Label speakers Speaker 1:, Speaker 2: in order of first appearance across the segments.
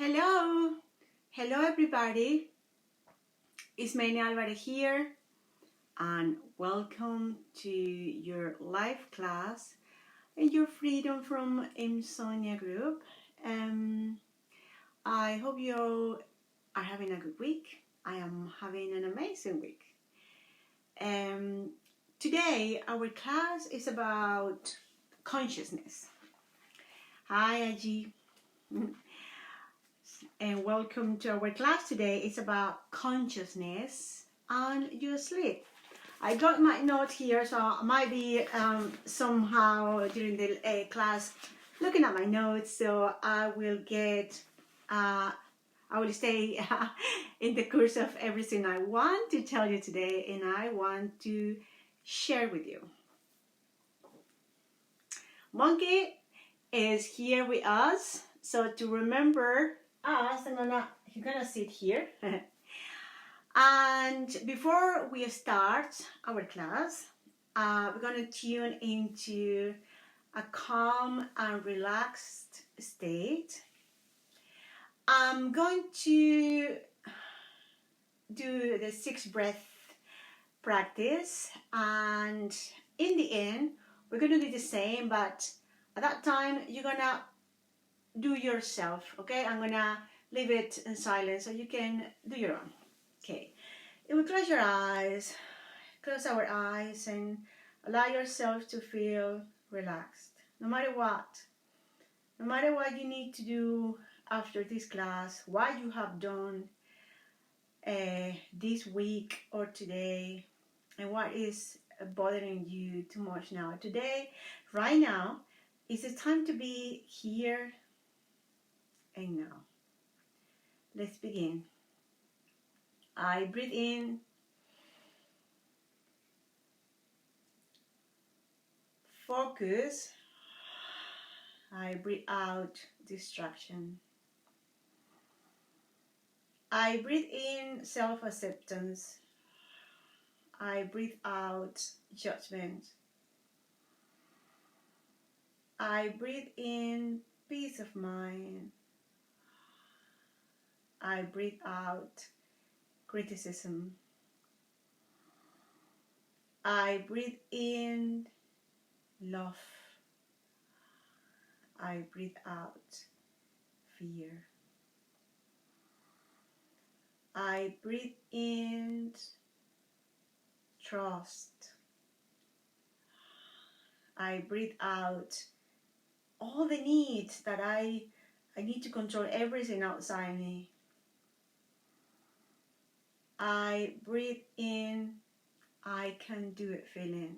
Speaker 1: Hello, hello everybody. Ismael Alvarez here, and welcome to your live class and your Freedom from Insomnia group. I hope you all are having a good week. I am having an amazing week. Today our class is about consciousness. Hi, Aji. And welcome to our class today. It's about consciousness and your sleep. I got my note here, so I might be somehow during the class looking at my notes. So I will stay in the course of everything I want to tell you today, and I want to share with you. Monkey is here with us, so to remember us, you're gonna sit here. And before we start our class, we're gonna tune into a calm and relaxed state. I'm going to do the 6 breath practice, and in the end we're gonna do the same, but at that time you're gonna do yourself, okay? I'm gonna leave it in silence so you can do your own. Okay, you will close our eyes and allow yourself to feel relaxed. No matter what you need to do after this class, what you have done this week or today, and what is bothering you too much now. Today, right now, is the time to be here and now. Let's begin. I breathe in, focus. I breathe out, distraction. I breathe in, self-acceptance. I breathe out, judgment. I breathe in, peace of mind. I breathe out, criticism. I breathe in, love. I breathe out, fear. I breathe in, trust. I breathe out all the needs that I need to control everything outside me. I breathe in, I can do it feeling.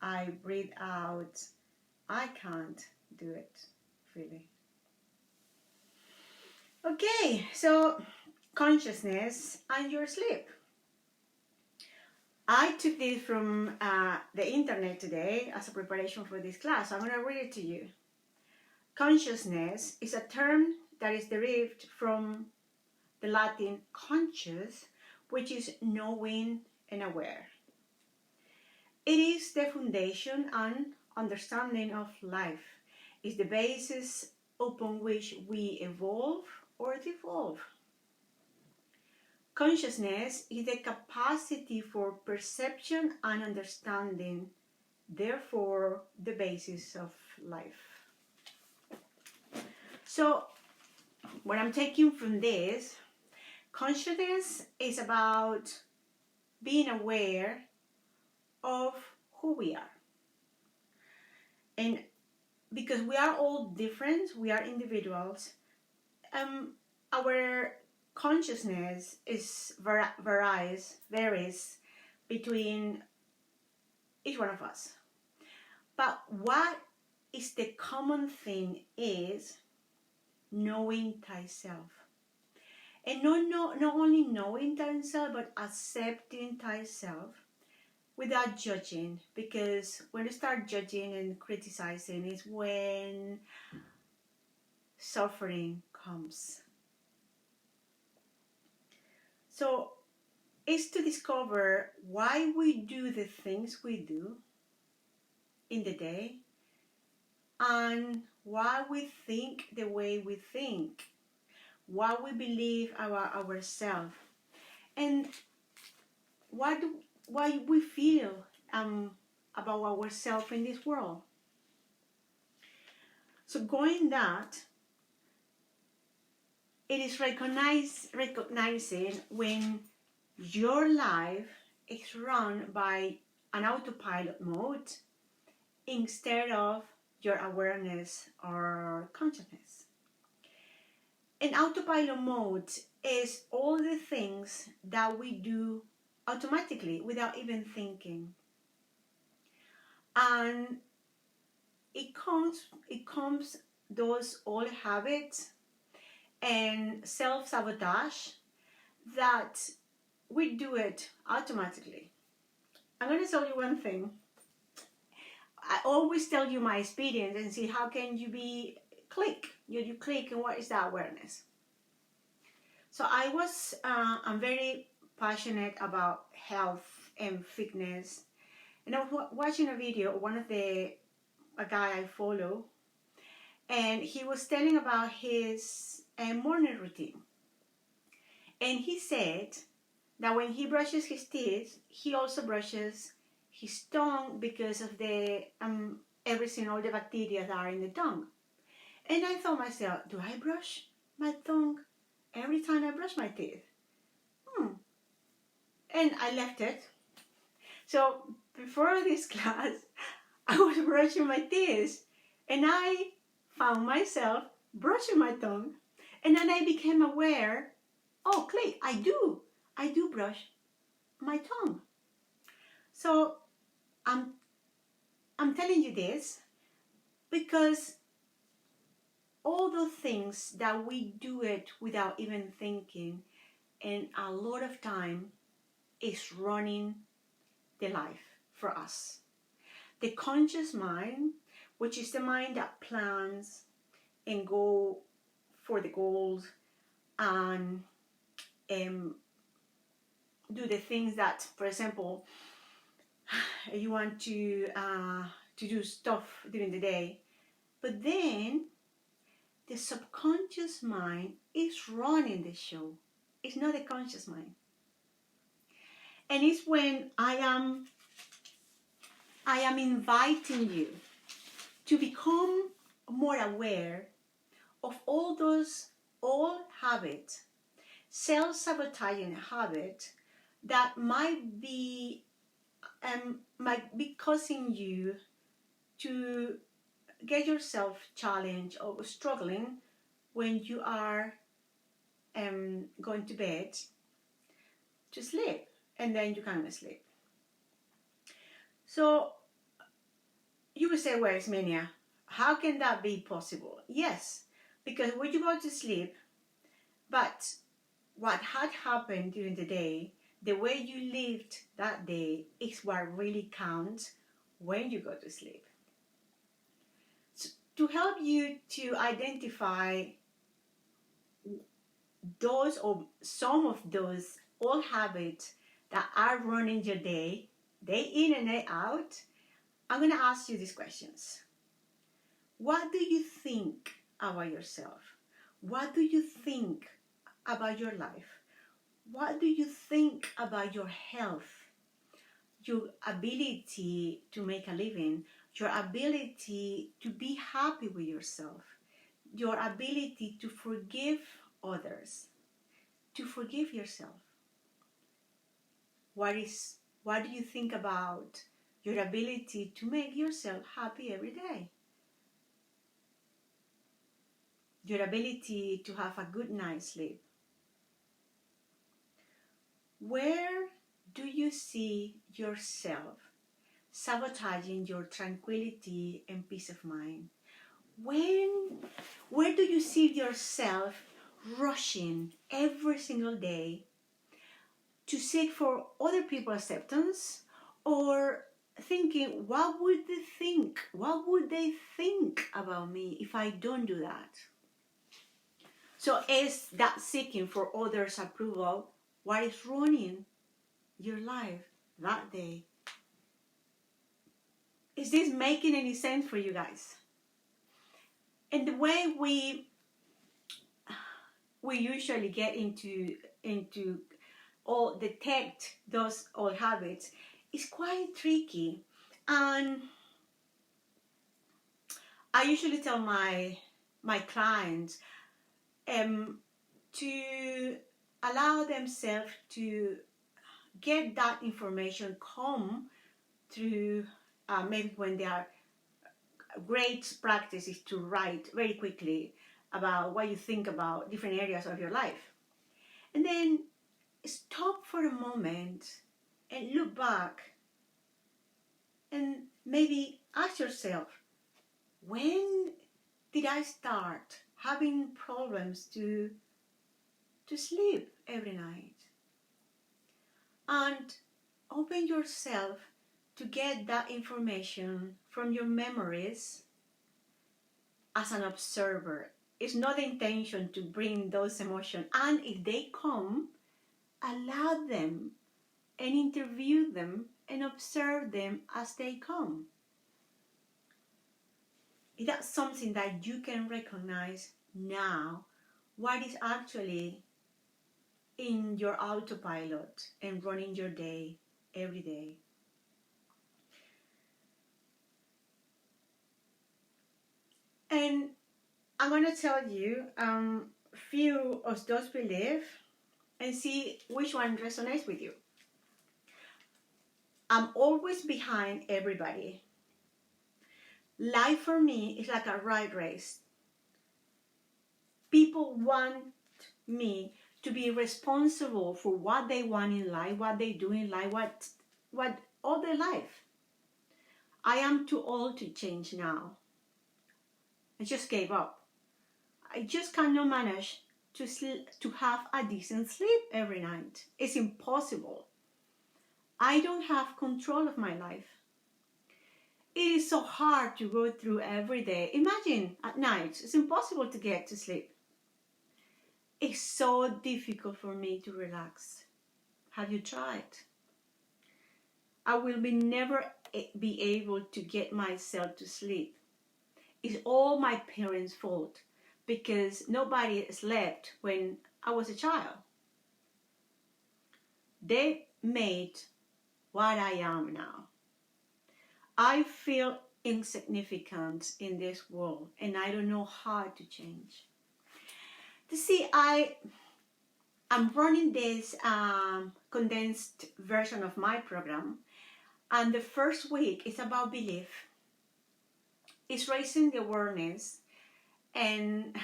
Speaker 1: I breathe out, I can't do it feeling. Okay, so consciousness and your sleep. I took this from the internet today as a preparation for this class. I'm going to read it to you. Consciousness is a term that is derived from the Latin conscious, which is knowing and aware. It is the foundation and understanding of life. It's the basis upon which we evolve or devolve. Consciousness is the capacity for perception and understanding, therefore the basis of life. So, what I'm taking from this, consciousness is about being aware of who we are. And because we are all different, we are individuals, our consciousness varies between each one of us. But what is the common thing is knowing thyself. And not only knowing thyself, but accepting thyself without judging. Because when you start judging and criticizing is when suffering comes. So it's to discover why we do the things we do in the day, and why we think the way we think, what we believe about ourselves, and what why we feel about ourselves in this world. So going that, it is recognizing when your life is run by an autopilot mode instead of your awareness or consciousness. And autopilot mode is all the things that we do automatically without even thinking. And it comes those old habits and self-sabotage that we do it automatically. I'm going to tell you one thing. I always tell you my experience and see how can you be click. You click, and what is that awareness? So I'm very passionate about health and fitness, and I was watching a video, a guy I follow, and he was telling about his morning routine. And he said that when he brushes his teeth, he also brushes his tongue because of the everything, all the bacteria that are in the tongue. And I thought myself, do I brush my tongue every time I brush my teeth? And I left it. So before this class, I was brushing my teeth, and I found myself brushing my tongue, and then I became aware, oh, click, I do brush my tongue. So I'm telling you this because all those things that we do it without even thinking, and a lot of time is running the life for us. The conscious mind, which is the mind that plans and go for the goals and do the things that, for example, you want to do stuff during the day, but then the subconscious mind is running the show. It's not the conscious mind. And it's when I am inviting you to become more aware of all those old habits, self-sabotaging habits that might be causing you to get yourself challenged or struggling when you are going to bed to sleep, and then you can't sleep. So you will say, where is Mania? How can that be possible? Yes, because when you go to sleep, but what had happened during the day, the way you lived that day is what really counts when you go to sleep. So to help you to identify those or some of those old habits that are running your day in and day out, I'm going to ask you these questions. What do you think about yourself? What do you think about your life? What do you think about your health, your ability to make a living, your ability to be happy with yourself, your ability to forgive others, to forgive yourself? What do you think about your ability to make yourself happy every day? Your ability to have a good night's sleep? Where do you see yourself sabotaging your tranquility and peace of mind? Where do you see yourself rushing every single day to seek for other people's acceptance, or thinking, what would they think? What would they think about me if I don't do that? So is that seeking for others' approval what is running your life that day? Is this making any sense for you guys? And the way we usually get into or detect those old habits is quite tricky. And I usually tell my clients to allow themselves to get that information come through maybe when they are great practice is to write very quickly about what you think about different areas of your life. And then stop for a moment and look back and maybe ask yourself, when did I start having problems to sleep every night? And open yourself to get that information from your memories as an observer. It's not the intention to bring those emotions. And if they come, allow them and interview them and observe them as they come. If that's something that you can recognize now, what is actually in your autopilot and running your day every day. And I'm going to tell you a few of those beliefs and see which one resonates with you. I'm always behind everybody. Life for me is like a rat race. People want me to be responsible for what they want in life, what they do in life, what all their life. I am too old to change now. I just gave up. I just cannot manage to have a decent sleep every night. It's impossible. I don't have control of my life. It is so hard to go through every day. Imagine at night, it's impossible to get to sleep. It's so difficult for me to relax. Have you tried? I will never be able to get myself to sleep. It's all my parents' fault because nobody slept when I was a child. They made what I am now. I feel insignificant in this world and I don't know how to change. You see, I'm running this condensed version of my program, and the first week is about belief. It's raising the awareness and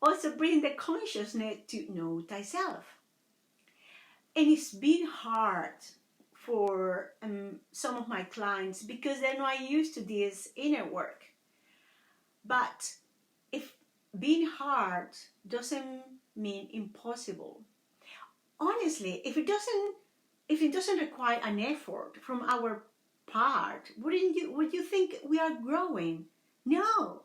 Speaker 1: also bring the consciousness to know thyself. And it's been hard for some of my clients because they're not used to this inner work. But if being hard doesn't mean impossible. Honestly, if it doesn't require an effort from our part, would you think we are growing? No.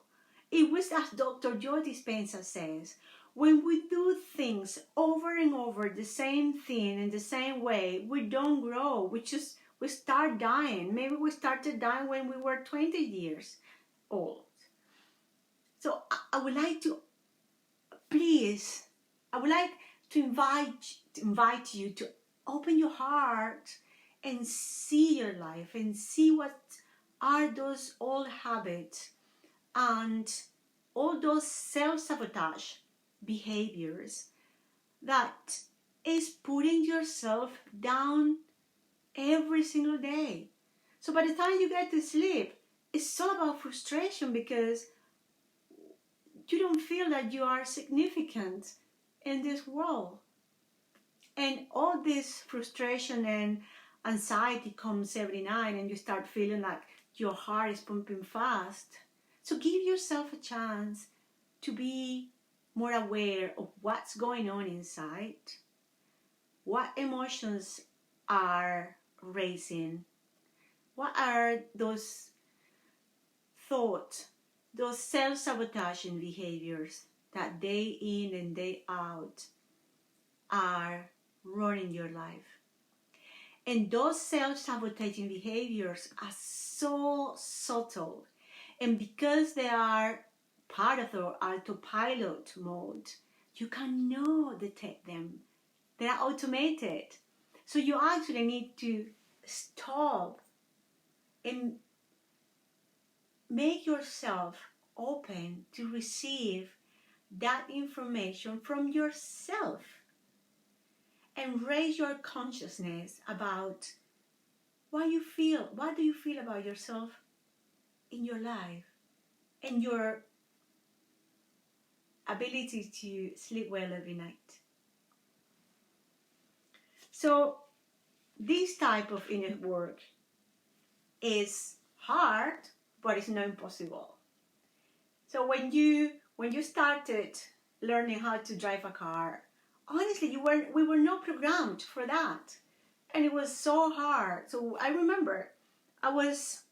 Speaker 1: It was as Dr. Joe Dispenza says, when we do things over and over, the same thing in the same way, we don't grow. We start dying. Maybe we started dying when we were 20 years old. So I would like to invite you to open your heart and see your life and see what are those old habits and all those self-sabotage behaviors that is putting yourself down every single day. So by the time you get to sleep, it's all about frustration because you don't feel that you are significant in this world. And all this frustration and anxiety comes every night and you start feeling like your heart is pumping fast. So give yourself a chance to be more aware of what's going on inside, what emotions are raising, what are those thoughts, those self-sabotaging behaviors that day in and day out are running your life. And those self-sabotaging behaviors are so subtle. And because they are part of the autopilot mode, you cannot detect them. They are automated. So you actually need to stop and make yourself open to receive that information from yourself and raise your consciousness about what you feel. What do you feel about yourself in your life and your ability to sleep well every night? So this type of inner work is hard, but it's not impossible. So when you started learning how to drive a car, honestly, we were not programmed for that, and it was so hard. So I remember, I was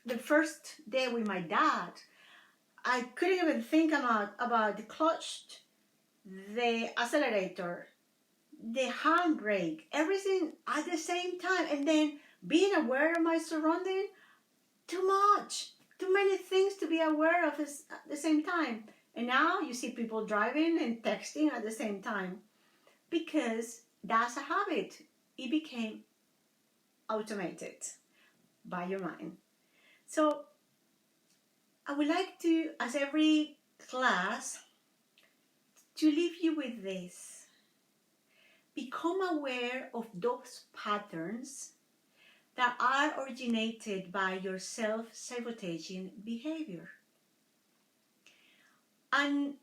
Speaker 1: the first day with my dad. I couldn't even think about the clutch, the accelerator, the handbrake, everything at the same time, and then being aware of my surrounding. Too much, too many things to be aware of at the same time. And now you see people driving and texting at the same time because that's a habit. It became automated by your mind. So I would like to, as every class, to leave you with this. Become aware of those patterns that are originated by your self-sabotaging behavior. And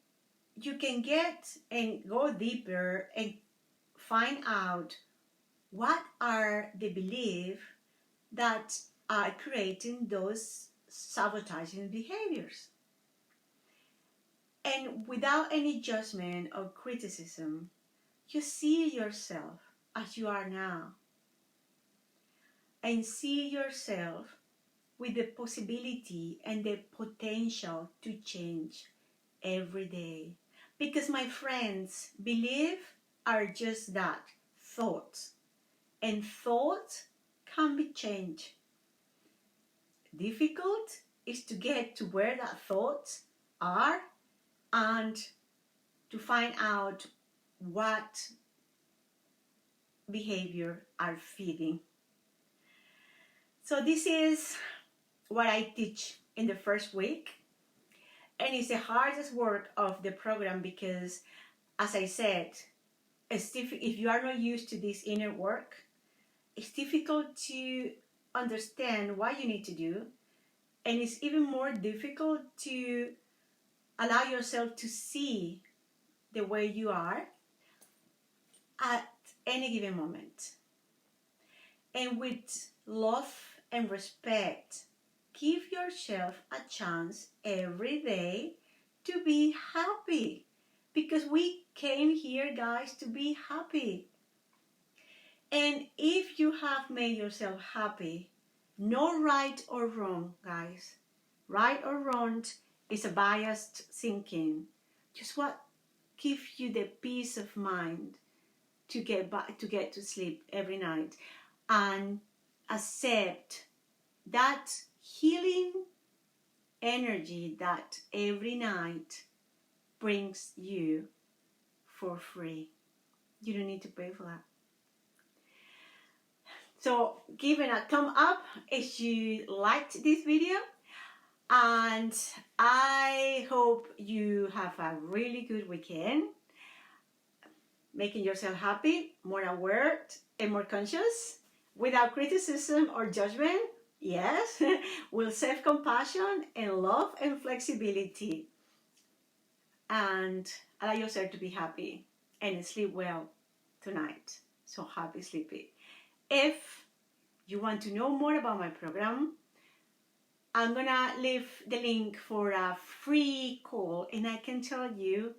Speaker 1: you can get and go deeper and find out what are the beliefs that are creating those sabotaging behaviors. And without any judgment or criticism, you see yourself as you are now. And see yourself with the possibility and the potential to change every day. Because my friends, belief are just that, thoughts. And thoughts can be changed. Difficult is to get to where that thoughts are and to find out what behavior are feeding. So this is what I teach in the first week. And it's the hardest work of the program because, as I said, if you are not used to this inner work, it's difficult to understand what you need to do. And it's even more difficult to allow yourself to see the way you are at any given moment. And with love and respect, give yourself a chance every day to be happy. Because we came here, guys, to be happy. And if you have made yourself happy, no right or wrong, guys. Right or wrong is a biased thinking. Just what gives you the peace of mind to get to sleep every night and accept that healing energy that every night brings you for free. You don't need to pay for that. So give it a thumb up if you liked this video, and I hope you have a really good weekend, making yourself happy, more aware and more conscious, without criticism or judgment. Yes, with self-compassion and love and flexibility, and allow yourself to be happy and sleep well tonight. So happy sleeping. If you want to know more about my program, I'm gonna leave the link for a free call, and I can tell you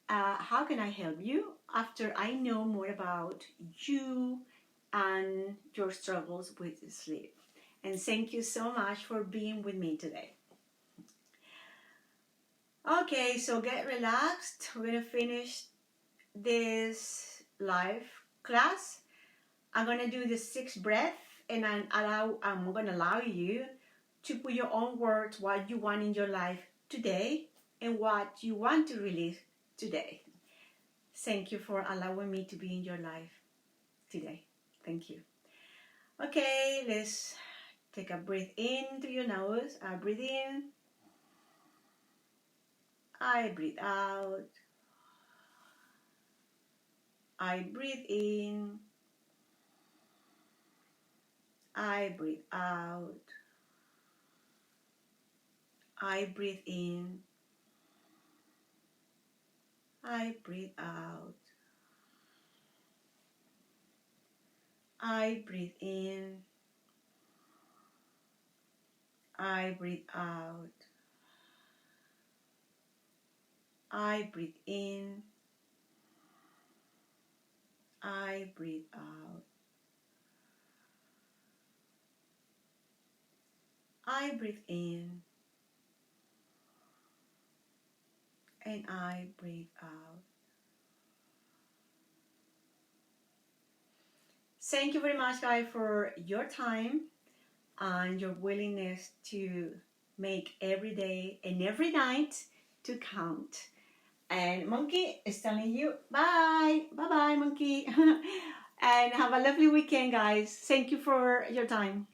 Speaker 1: how can I help you after I know more about you and your struggles with sleep. And thank you so much for being with me today. Okay, so get relaxed. We're gonna finish this live class. I'm gonna do the 6 breath, and I'm gonna allow you to put your own words what you want in your life today. and what you want to release today. Thank you for allowing me to be in your life today. Thank you. Okay, let's take a breath in through your nose. I breathe in. I breathe out. I breathe in. I breathe out. I breathe in. I breathe out. I breathe in. I breathe out. I breathe in. I breathe out. I breathe in. And I breathe out. Thank you very much, guys, for your time and your willingness to make every day and every night to count. And Monkey is telling you bye. Bye-bye, Monkey. And have a lovely weekend, guys. Thank you for your time.